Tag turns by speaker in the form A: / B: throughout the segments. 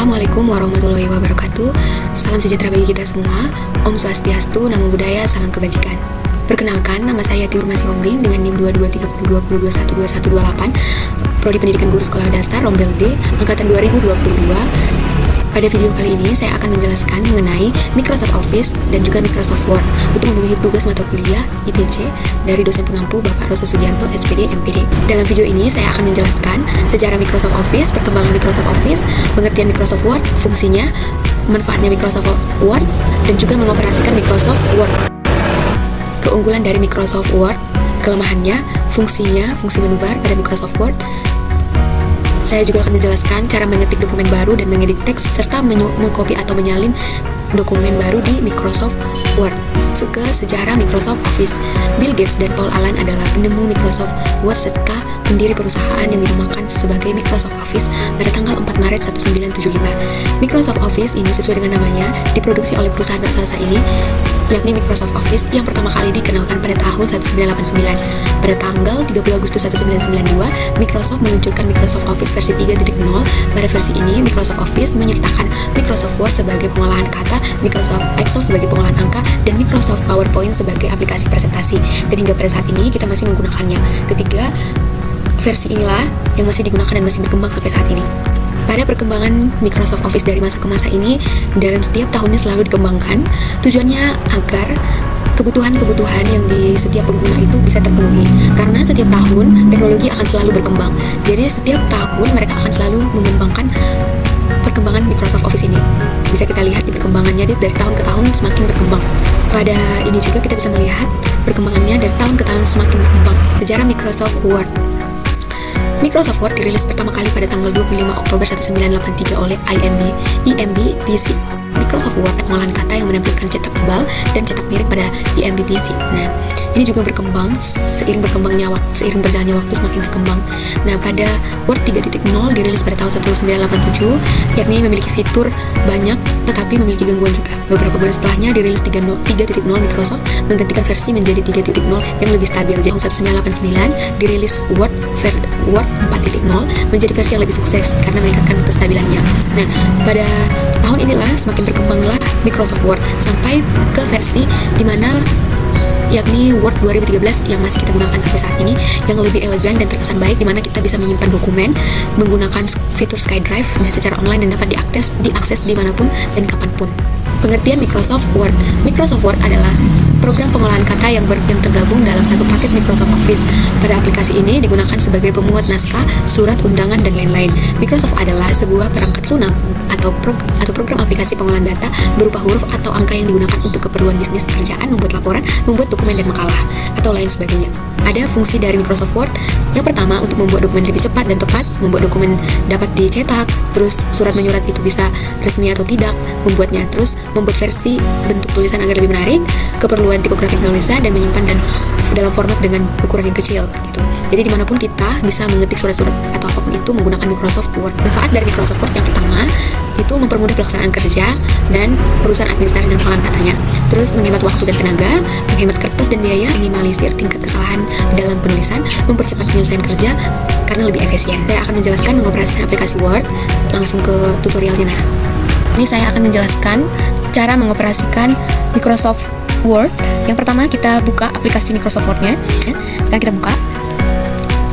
A: Assalamualaikum warahmatullahi wabarakatuh. Salam sejahtera bagi kita semua. Om Swastiastu, Namo Buddhaya, salam kebajikan. Perkenalkan, nama saya Tiur Masih Omring dengan NIM 223020212128, Prodi Pendidikan Guru Sekolah Dasar Rombel D, Angkatan 2022. Pada video kali ini saya akan menjelaskan mengenai Microsoft Office dan juga Microsoft Word untuk memenuhi tugas mata kuliah ITC dari dosen pengampu Bapak Rosa Sugianto, SPD, MPD. Dalam video ini saya akan menjelaskan sejarah Microsoft Office, perkembangan Microsoft Office, pengertian Microsoft Word, fungsinya, manfaatnya Microsoft Word, dan juga mengoperasikan Microsoft Word. Keunggulan dari Microsoft Word, kelemahannya, fungsinya, fungsi menu bar pada Microsoft Word. Saya juga akan menjelaskan cara mengetik dokumen baru dan mengedit teks, serta mengcopy atau menyalin dokumen baru di Microsoft Word. Masuk ke sejarah Microsoft Office. Bill Gates dan Paul Allen adalah penemu Microsoft Word serta pendiri perusahaan yang dinamakan sebagai Microsoft Office pada tanggal 4 Maret 1975. Microsoft Office ini sesuai dengan namanya diproduksi oleh perusahaan raksasa ini, yakni Microsoft Office yang pertama kali dikenalkan pada tahun 1989. Pada tanggal 30 Agustus 1992, Microsoft meluncurkan Microsoft Office versi 3.0. Pada versi ini, Microsoft Office menyertakan Microsoft Word sebagai pengolahan kata, Microsoft Excel sebagai pengolahan angka, dan Microsoft PowerPoint sebagai aplikasi presentasi. Dan hingga pada saat ini kita masih menggunakannya. Ketiga versi inilah yang masih digunakan dan masih berkembang sampai saat ini. Pada perkembangan Microsoft Office dari masa ke masa ini, dalam setiap tahunnya selalu dikembangkan, tujuannya agar kebutuhan-kebutuhan yang di setiap pengguna itu bisa terpenuhi. Karena setiap tahun teknologi akan selalu berkembang. Jadi setiap tahun mereka akan selalu mengembangkan perkembangan Microsoft Office ini. Bisa kita lihat di perkembangannya dari tahun ke tahun semakin berkembang. Pada ini juga kita bisa melihat perkembangannya dari tahun ke tahun semakin berkembang. Sejarah Microsoft Word. Microsoft Word dirilis pertama kali pada tanggal 25 Oktober 1983 oleh IMB PC. Microsoft Word pengolahan kata yang menampilkan cetak tebal dan cetak miring pada IMB PC. Nah, ini juga berkembang seiring berjalannya waktu semakin berkembang. Nah, pada Word 3.0 dirilis pada tahun 1987, yakni memiliki fitur banyak tetapi memiliki gangguan juga. Beberapa bulan setelahnya dirilis 3.0 Microsoft menggantikan versi menjadi 3.0 yang lebih stabil. Jadi tahun 1989 dirilis Word 4.0 menjadi versi yang lebih sukses karena meningkatkan kestabilannya. Nah, pada tahun inilah semakin berkembanglah Microsoft Word sampai ke versi dimana yakni Word 2013 yang masih kita gunakan sampai saat ini, yang lebih elegan dan terkesan baik, dimana kita bisa menyimpan dokumen menggunakan fitur SkyDrive dan secara online dan dapat diakses dimanapun dan kapanpun. Pengertian Microsoft Word. Microsoft Word adalah program pengolahan kata yang tergabung dalam satu paket Microsoft Office. Pada aplikasi ini digunakan sebagai pemuat naskah, surat, undangan, dan lain-lain. Microsoft adalah sebuah perangkat lunak atau program aplikasi pengolahan data berupa huruf atau angka yang digunakan untuk keperluan bisnis, pekerjaan, membuat laporan, membuat dokumen dan makalah, atau lain sebagainya. Ada fungsi dari Microsoft Word. Yang pertama, untuk membuat dokumen lebih cepat dan tepat, membuat dokumen dapat dicetak, terus surat menyurat itu bisa resmi atau tidak, membuatnya, terus membuat versi bentuk tulisan agar lebih menarik, keperluan tipografi penulisan, dan menyimpan dan dalam format dengan ukuran yang kecil gitu. Jadi dimanapun kita bisa mengetik surat-surat atau apapun itu menggunakan Microsoft Word. Manfaat dari Microsoft Word yang pertama itu mempermudah pelaksanaan kerja dan urusan administrasi dan pengolahan katanya. Terus menghemat waktu dan tenaga, menghemat kertas dan biaya, minimalisir tingkat kesalahan dalam penulisan, mempercepat penyelesaian kerja karena lebih efisien. Saya akan menjelaskan mengoperasikan aplikasi Word, langsung ke tutorialnya. Nah, ini saya akan menjelaskan cara mengoperasikan Microsoft Word. Yang pertama kita buka aplikasi Microsoft Word-nya. Sekarang kita buka.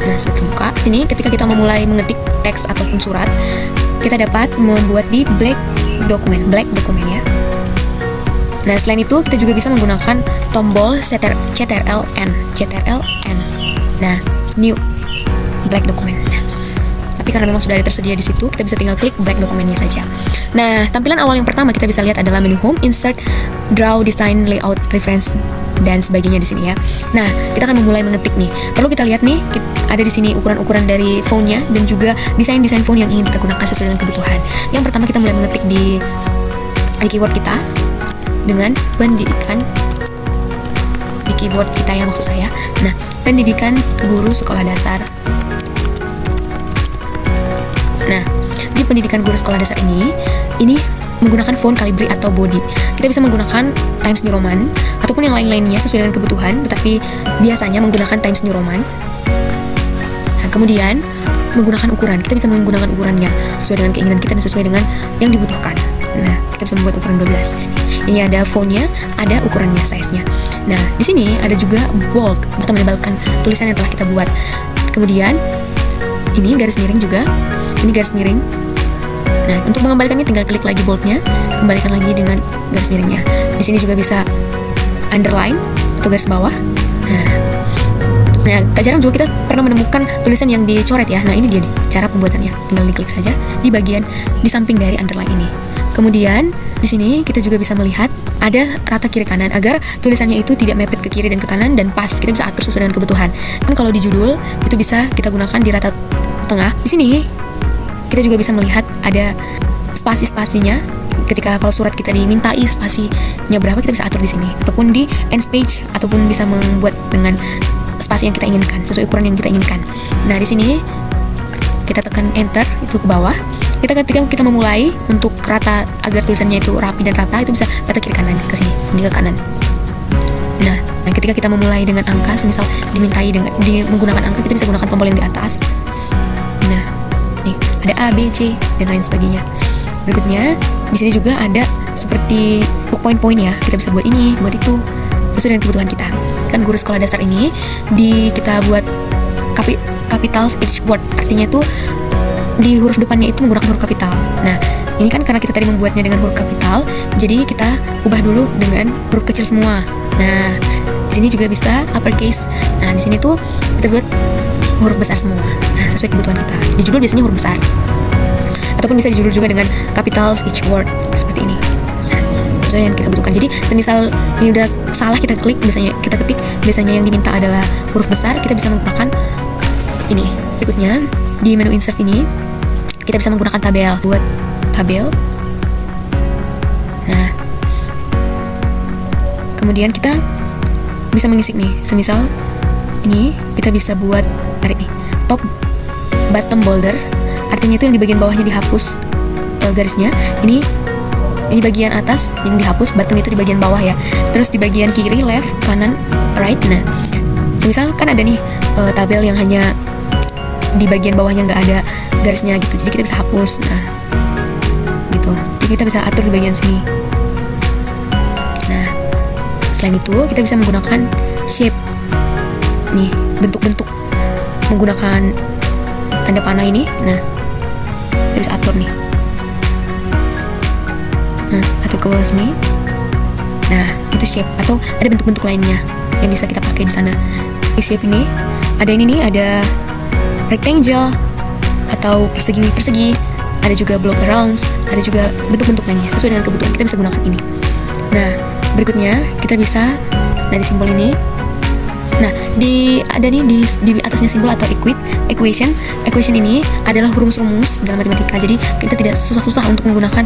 A: Nah, sudah terbuka. Ini ketika kita memulai mengetik teks ataupun surat, kita dapat membuat di blank dokumen ya. Nah, selain itu kita juga bisa menggunakan tombol CTRL-N. Nah, new blank dokumen. Tapi karena memang sudah ada tersedia di situ, kita bisa tinggal klik blank dokumennya saja. Nah, tampilan awal yang pertama kita bisa lihat adalah menu Home, Insert, Draw, Design, Layout, Reference, dan sebagainya di sini ya. Nah, kita akan memulai mengetik nih. Perlu kita lihat nih, ada di sini ukuran-ukuran dari fontnya dan juga desain-desain font yang ingin kita gunakan sesuai dengan kebutuhan. Yang pertama kita mulai mengetik di keyboard kita dengan pendidikan di keyboard kita ya, maksud saya. Nah, pendidikan guru sekolah dasar. Nah, di pendidikan guru sekolah dasar ini menggunakan font Calibri atau Body. Kita bisa menggunakan Times New Roman ataupun yang lain-lainnya sesuai dengan kebutuhan, tetapi biasanya menggunakan Times New Roman. Nah, kemudian menggunakan ukuran. Kita bisa menggunakan ukurannya sesuai dengan keinginan kita dan sesuai dengan yang dibutuhkan. Nah, kita bisa membuat ukuran 12 di sini. Ini ada fontnya, ada ukurannya, size-nya. Nah, di sini ada juga bold atau menebalkan tulisan yang telah kita buat. Kemudian ini garis miring juga. Ini garis miring. Nah, untuk mengembalikannya tinggal klik lagi boldnya, kembalikan lagi dengan garis miringnya. Di sini juga bisa underline atau garis bawah. Nah, tak jarang juga kita pernah menemukan tulisan yang dicoret ya. Nah, ini dia cara pembuatannya. Tinggal diklik saja di bagian di samping dari underline ini. Kemudian di sini kita juga bisa melihat ada rata kiri kanan agar tulisannya itu tidak mepet ke kiri dan ke kanan dan pas. Kita bisa atur sesuai dengan kebutuhan. Kan kalau di judul itu bisa kita gunakan di rata tengah. Di sini kita juga bisa melihat ada spasi-spasinya. Ketika kalau surat kita dimintai spasinya berapa, kita bisa atur di sini ataupun di end page, ataupun bisa membuat dengan spasi yang kita inginkan sesuai ukuran yang kita inginkan. Nah, di sini kita tekan enter itu ke bawah. Ketika kita memulai untuk rata agar tulisannya itu rapi dan rata, itu bisa rata kiri kanan ke sini, ini ke kanan. Nah, ketika kita memulai dengan angka, misal dimintai menggunakan angka, kita bisa gunakan tombol yang di atas. Nah, nih ada A, B, C dan lain sebagainya. Berikutnya di sini juga ada seperti poin-poin ya. Kita bisa buat ini, buat itu sesuai dengan kebutuhan kita. Kan guru sekolah dasar ini kita buat capitals each word, artinya itu di huruf depannya itu menggunakan huruf kapital. Nah, ini kan karena kita tadi membuatnya dengan huruf kapital, jadi kita ubah dulu dengan huruf kecil semua. Nah, di sini juga bisa uppercase. Nah, di sini tuh kita buat huruf besar semua. Nah, sesuai kebutuhan kita. Di judul biasanya huruf besar. Ataupun bisa dijudul juga dengan capitals each word seperti ini. Nah, sesuai yang kita butuhkan. Jadi, semisal ini udah salah, kita klik, biasanya kita ketik, biasanya yang diminta adalah huruf besar, kita bisa menggunakan ini. Berikutnya, di menu insert ini kita bisa menggunakan tabel. Buat tabel. Nah, kemudian kita bisa mengisi nih. Semisal ini kita bisa buat tarik nih, top bottom border, artinya itu yang di bagian bawahnya dihapus garisnya. Ini di bagian atas yang dihapus, bottom itu di bagian bawah ya. Terus di bagian kiri left, kanan right. Nah, semisal kan ada nih tabel yang hanya di bagian bawahnya nggak ada garisnya gitu, jadi kita bisa hapus. Nah, gitu. Jadi kita bisa atur di bagian sini. Nah, selain itu kita bisa menggunakan shape nih, bentuk-bentuk menggunakan tanda panah ini. Nah, kita bisa atur nih. Nah, atur ke bawah sini. Nah, itu shape, atau ada bentuk-bentuk lainnya yang bisa kita pakai di sana. Di shape ini ada ini nih, ada rectangle atau persegi, ada juga block around, ada juga bentuk-bentuk lainnya sesuai dengan kebutuhan kita bisa gunakan ini. Nah, berikutnya kita bisa dari simbol ini. Nah, di atasnya simbol atau equation ini adalah rumus-rumus dalam matematika. Jadi kita tidak susah-susah untuk menggunakan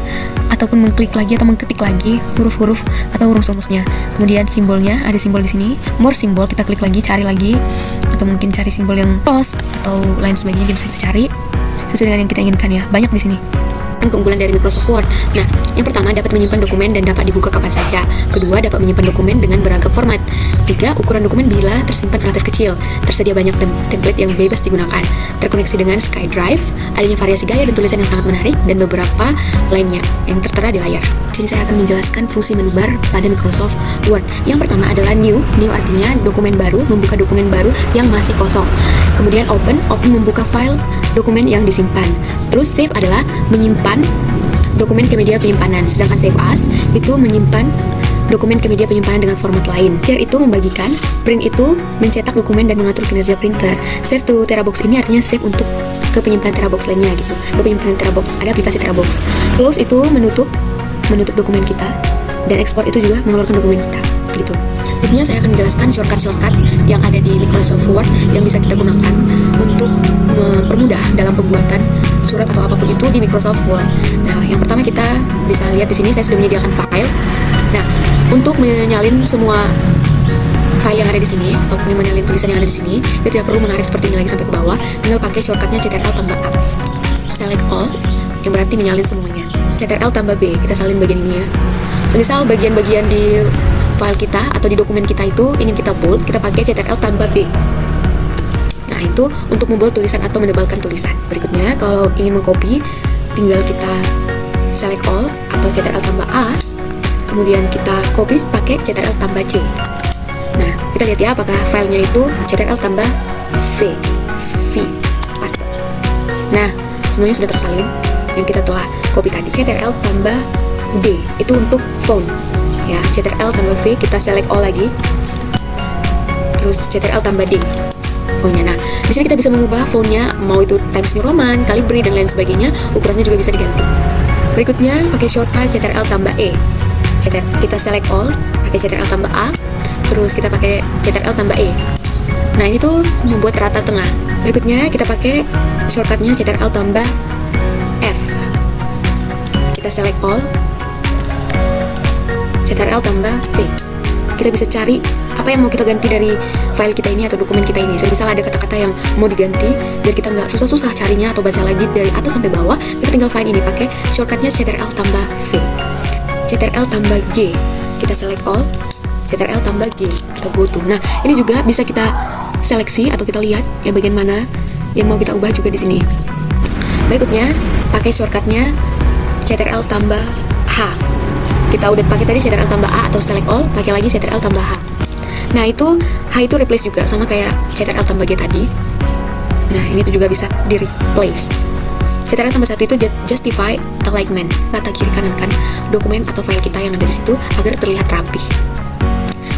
A: ataupun mengklik lagi atau mengketik lagi huruf-huruf atau rumus-rumusnya. Kemudian simbolnya ada simbol di sini, more simbol, kita klik lagi, cari lagi, atau mungkin cari simbol yang plus atau lain sebagainya, bisa kita cari sesuai dengan yang kita inginkan ya. Banyak di sini. Keunggulan dari Microsoft Word. Nah, yang pertama dapat menyimpan dokumen dan dapat dibuka kapan saja. Kedua, dapat menyimpan dokumen dengan beragam format. Tiga, ukuran dokumen bila tersimpan relatif kecil. Tersedia banyak template yang bebas digunakan. Terkoneksi dengan SkyDrive, adanya variasi gaya dan tulisan yang sangat menarik, dan beberapa lainnya yang tertera di layar. Di sini saya akan menjelaskan fungsi menu bar pada Microsoft Word. Yang pertama adalah new artinya dokumen baru, membuka dokumen baru yang masih kosong. Kemudian open membuka file dokumen yang disimpan. Terus save adalah menyimpan dokumen ke media penyimpanan, sedangkan save as itu menyimpan dokumen ke media penyimpanan dengan format lain. Share itu membagikan, print itu mencetak dokumen dan mengatur kinerja printer. Save to Terabox ini artinya save untuk ke penyimpanan Terabox lainnya gitu. Ke penyimpanan Terabox, ada aplikasi Terabox. Close itu menutup dokumen kita, dan export itu juga mengeluarkan dokumen kita gitu. Jadinya saya akan menjelaskan shortcut yang ada di Microsoft Word yang bisa kita gunakan untuk mempermudah dalam pembuatan surat atau apapun itu di Microsoft Word. Nah, yang pertama kita bisa lihat di sini saya sudah menyediakan file. Nah, untuk menyalin semua file yang ada di sini ataupun menyalin tulisan yang ada di sini, kita tidak perlu menarik seperti ini lagi sampai ke bawah. Tinggal pakai shortcutnya Ctrl tambah A. Select all, yang berarti menyalin semuanya. Ctrl tambah B, kita salin bagian ini ya. Semisal bagian-bagian di file kita atau di dokumen kita itu ingin kita bold, kita pakai Ctrl tambah B. Nah, Nah, itu untuk membold tulisan atau menebalkan tulisan. Berikutnya, kalau ingin mengcopy, tinggal kita select all atau Ctrl tambah A, kemudian kita copy pakai Ctrl tambah C. Nah, kita lihat ya apakah filenya itu Ctrl tambah V, paste. Nah, semuanya sudah tersalin yang kita telah copy tadi. Ctrl tambah D itu untuk font ya. Ctrl tambah V, kita select all lagi, terus Ctrl tambah D fontnya. Nah, di sini kita bisa mengubah fontnya, mau itu Times New Roman, Calibri, dan lain sebagainya. Ukurannya juga bisa diganti. Berikutnya pakai shortcut Ctrl tambah E. Kita select all, pakai Ctrl tambah A, terus kita pakai Ctrl tambah E. Nah, ini tuh membuat rata tengah. Berikutnya kita pakai shortcutnya Ctrl tambah F. Kita select all, Ctrl tambah V. Kita bisa cari apa yang mau kita ganti dari file kita ini atau dokumen kita ini. Misal ada kata-kata yang mau diganti, biar kita nggak susah-susah carinya atau baca lagi dari atas sampai bawah, kita tinggal find ini pakai shortcutnya Ctrl tambah V. Ctrl tambah G, kita select all, Ctrl tambah G, kita go to. Nah, ini juga bisa kita seleksi atau kita lihat ya bagian mana yang mau kita ubah juga di sini. Berikutnya pakai shortcutnya Ctrl tambah H. Kita udah pakai tadi Ctrl tambah A atau select all, pakai lagi Ctrl tambah H. Nah, itu H itu replace juga sama kayak Ctrl tambah G tadi. Nah, ini tuh juga bisa di replace. Ctrl tambah 1 itu justify alignment, rata kiri kanan kan dokumen atau file kita yang ada di situ agar terlihat rapi.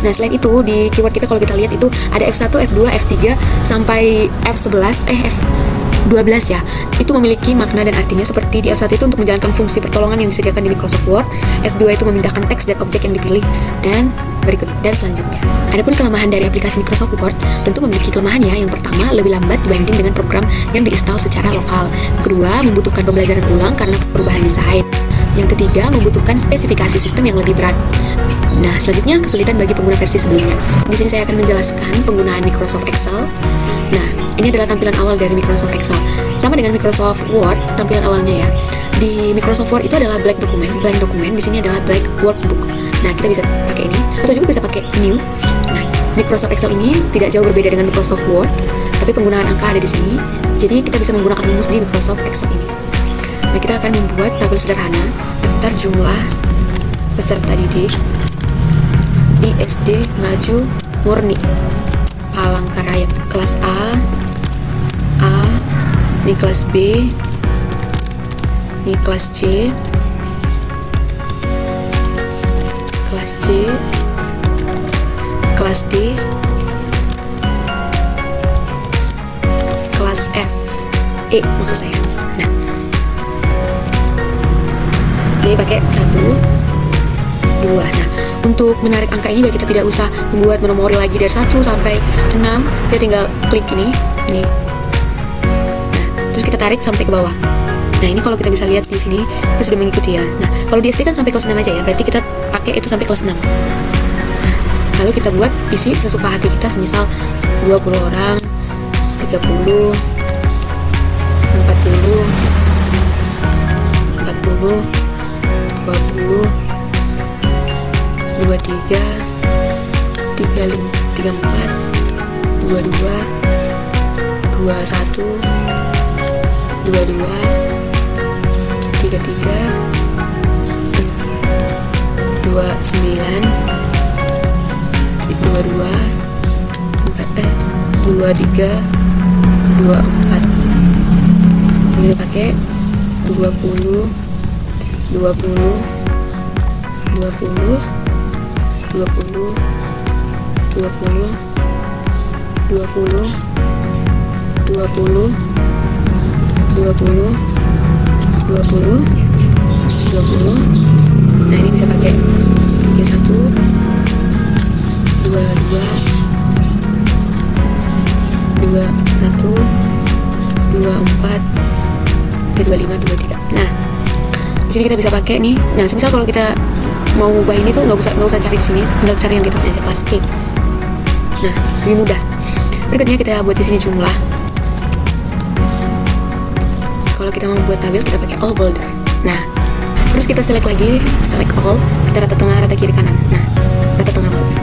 A: Nah, selain itu di keyword kita kalau kita lihat itu ada F1, F2, F3 sampai F11, F12 ya. Itu memiliki makna dan artinya seperti di F1 itu untuk menjalankan fungsi pertolongan yang disediakan di Microsoft Word, F2 itu memindahkan teks dan objek yang dipilih, dan selanjutnya. Adapun kelemahan dari aplikasi Microsoft Word tentu memiliki kelemahannya. Yang pertama, lebih lambat dibanding dengan program yang diinstal secara lokal. Kedua, membutuhkan pembelajaran ulang karena perubahan desain. Yang ketiga, membutuhkan spesifikasi sistem yang lebih berat. Nah, selanjutnya kesulitan bagi pengguna versi sebelumnya. Di sini saya akan menjelaskan penggunaan Microsoft Excel. Nah, ini adalah tampilan awal dari Microsoft Excel. Sama dengan Microsoft Word, tampilan awalnya ya. Di Microsoft Word itu adalah blank dokumen. Di sini adalah blank workbook. Nah, kita bisa pakai ini atau juga bisa pakai new. Nah, Microsoft Excel ini tidak jauh berbeda dengan Microsoft Word, tapi penggunaan angka ada di sini. Jadi kita bisa menggunakan rumus di Microsoft Excel ini. Nah, kita akan membuat tabel sederhana, daftar jumlah peserta didik di SD Maju Murni Palangkaraya, kelas A, ini kelas B, ini kelas C, kelas D, kelas F, E maksud saya. Nah, ini pakai 1, 2. Nah, untuk menarik angka ini biar kita tidak usah membuat menomori lagi dari 1 sampai 6, kita tinggal klik ini. Nah, terus kita tarik sampai ke bawah. Nah, ini kalau kita bisa lihat di sini kita sudah mengikuti ya. Nah, kalau di SD kan sampai kelas 6 aja ya, berarti kita pakai itu sampai kelas 6. Nah, lalu kita buat isi sesuka hati kita, semisal 20 orang, 30, 40, 20, 23, 34, 22, 21, 22, 33, 29, 22, 23, 24. Kita pakai 20, 20, 20, 20, 20, 20, 20, 20, 20, 20. Nah, ini bisa pakai 31, 22, 21, 24, 25, 23. Nah, di sini kita bisa pakai nih. Nah, semisal kalau kita mau ubah ini tuh nggak usah cari di sini, tinggal cari yang di atasnya aja, kelas E. Nah, lebih mudah. Berikutnya kita buat di sini jumlah. Kalau kita mau buat tabel, kita pakai all boulder. Nah, terus kita select lagi, select all, kita rata tengah, rata kiri kanan. Nah, rata tengah maksudnya.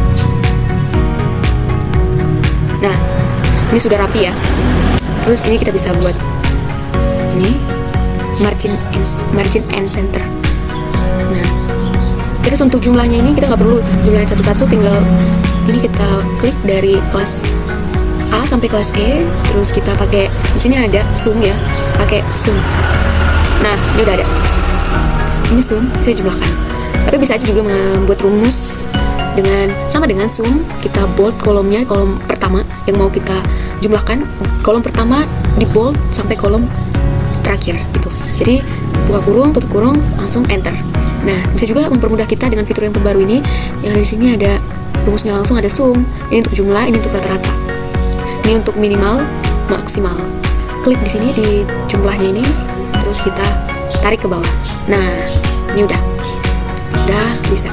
A: Nah, Ini sudah rapi ya. Terus ini kita bisa buat ini margin and center. Nah, terus untuk jumlahnya ini kita nggak perlu jumlahin satu-satu, tinggal ini kita klik dari kelas A sampai kelas E, terus kita pakai di sini ada zoom ya, pakai zoom. Nah, ini udah ada. Ini zoom, saya jumlahkan. Tapi bisa aja juga membuat rumus dengan sama dengan zoom, kita bold kolomnya, kolom pertama yang mau kita jumlahkan, kolom pertama di bold sampai kolom terakhir gitu. Jadi buka kurung, tutup kurung, langsung enter. Nah, bisa juga mempermudah kita dengan fitur yang terbaru ini. Yang di sini ada rumusnya langsung, ada zoom. Ini untuk jumlah, ini untuk rata-rata. Ini untuk minimal, maksimal. Klik di sini di jumlahnya ini, terus kita tarik ke bawah. Nah, ini udah bisa.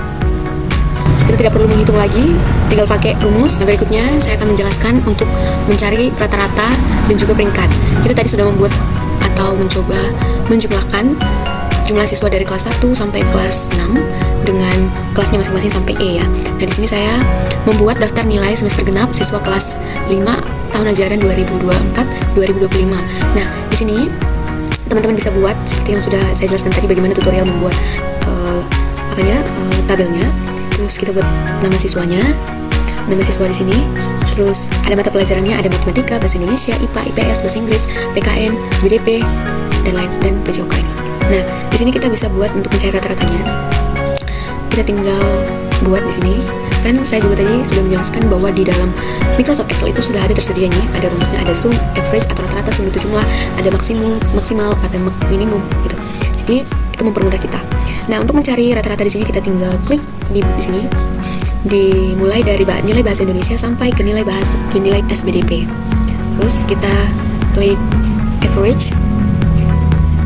A: Kita tidak perlu menghitung lagi, tinggal pakai rumus. Nah, berikutnya saya akan menjelaskan untuk mencari rata-rata dan juga peringkat. Kita tadi sudah membuat atau mencoba menjumlahkan jumlah siswa dari kelas 1 sampai kelas 6 dengan kelasnya masing-masing sampai E ya. Nah, di sini saya membuat daftar nilai semester genap siswa kelas 5 tahun ajaran 2024-2025. Nah, di sini teman-teman bisa buat seperti yang sudah saya jelaskan tadi, bagaimana tutorial membuat tabelnya. Terus kita buat nama siswanya, nama siswa di sini. Terus ada mata pelajarannya, ada matematika, bahasa Indonesia, IPA, IPS, bahasa Inggris, PKN, BDP, dan lain, dan PJOK. Nah, di sini kita bisa buat untuk mencari rata-ratanya. Kita tinggal buat di sini. Kan saya juga tadi sudah menjelaskan bahwa di dalam Microsoft Excel itu sudah ada tersedia nih, ada rumusnya, ada sum, average atau rata-rata, sum itu jumlah, ada maksimum, maksimal, ada minimum gitu. Jadi itu mempermudah kita. Nah, untuk mencari rata-rata di sini kita tinggal klik di sini, dimulai dari nilai bahasa Indonesia sampai ke nilai SBDP. Terus kita klik average.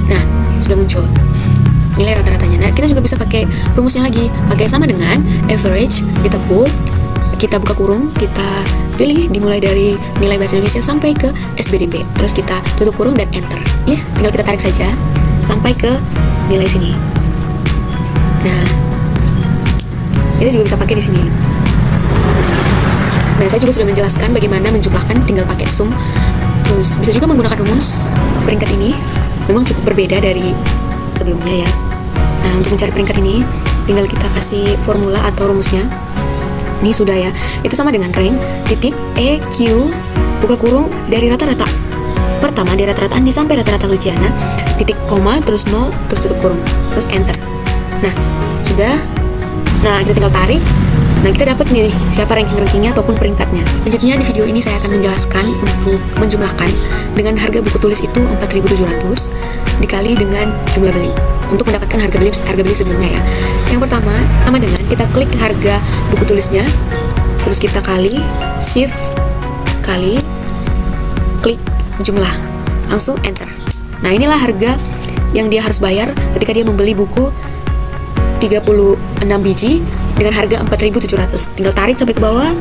A: Nah, sudah muncul nilai rata-ratanya. Nah, kita juga bisa pakai rumusnya lagi, pakai sama dengan average, kita bold, kita buka kurung, kita pilih dimulai dari nilai bahasa Indonesia sampai ke SBDP. Terus kita tutup kurung dan enter. Ya, tinggal kita tarik saja sampai ke nilai sini. Nah, kita juga bisa pakai di sini. Nah, saya juga sudah menjelaskan bagaimana menjumlahkan, tinggal pakai sum. Terus bisa juga menggunakan rumus. Peringkat ini memang cukup berbeda dari sebelumnya ya. Nah, untuk mencari peringkat ini tinggal kita kasih formula atau rumusnya. Ini sudah ya. Itu sama dengan rank titik EQ buka kurung dari rata-rata pertama, dari rata-rataan sampai rata-rata Luciana, titik koma, terus 0, terus tutup kurung, terus enter. Nah, sudah. Nah, kita tinggal tarik. Nah, kita dapat nih siapa ranking-rankingnya ataupun peringkatnya. Lanjutnya di video ini saya akan menjelaskan untuk menjumlahkan dengan harga buku tulis itu 4.700 dikali dengan jumlah beli untuk mendapatkan harga beli sebelumnya ya. Yang pertama, sama dengan kita klik harga buku tulisnya, terus kita kali shift kali klik jumlah, langsung enter. Nah, inilah harga yang dia harus bayar ketika dia membeli buku 36 biji dengan harga 4.700. Tinggal tarik sampai ke bawah,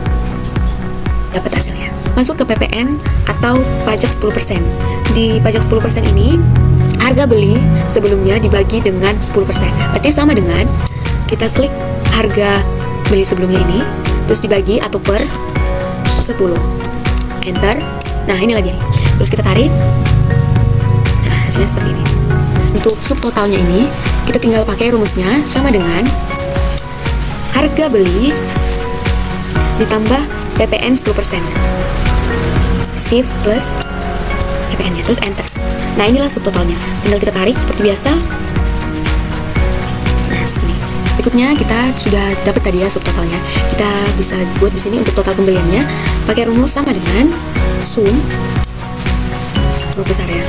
A: dapat hasilnya. Masuk ke PPN atau pajak 10%. Di pajak 10% ini, harga beli sebelumnya dibagi dengan 10%. Berarti sama dengan kita klik harga beli sebelumnya ini, terus dibagi atau per 10. Enter. Nah, inilah dia. Terus kita tarik. Nah, hasilnya seperti ini. Untuk subtotalnya ini, kita tinggal pakai rumusnya sama dengan harga beli ditambah PPN 10%. Shift plus PPN-nya, terus enter. Nah, inilah subtotalnya. Tinggal kita tarik seperti biasa. Nah, segini. Berikutnya kita sudah dapat tadi ya subtotalnya. Kita bisa buat di sini untuk total pembeliannya pakai rumus sama dengan sum, huruf besar ya.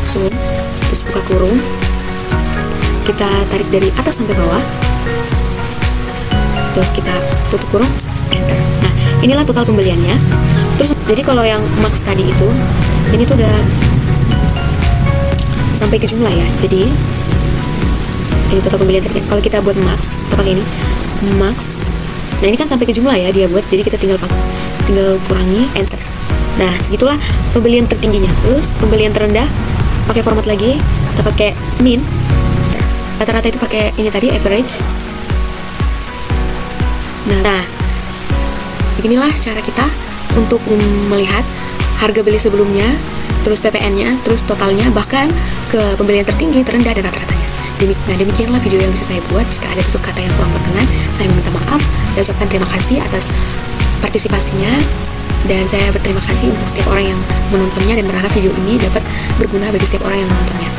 A: Sum, terus buka kurung. Kita tarik dari atas sampai bawah. Terus kita tutup kurung, enter. Nah, inilah total pembeliannya. Terus jadi kalau yang max tadi itu, ini tuh udah sampai ke jumlah ya. Jadi ini total pembelian tadi. Kalau kita buat max, kita pakai ini max. Nah, ini kan sampai ke jumlah ya dia buat. Jadi kita tinggal kurangi, enter. Nah, segitulah pembelian tertingginya. Terus pembelian terendah pakai format lagi, kita pakai min. Rata-rata itu pakai ini tadi average. Nah, beginilah cara kita untuk melihat harga beli sebelumnya, terus PPN-nya, terus totalnya, bahkan ke pembelian tertinggi, terendah, dan rata-ratanya. Nah, demikianlah video yang bisa saya buat. Jika ada tutur kata yang kurang berkenan, saya meminta maaf. Saya ucapkan terima kasih atas partisipasinya, dan saya berterima kasih untuk setiap orang yang menontonnya dan berharap video ini dapat berguna bagi setiap orang yang menontonnya.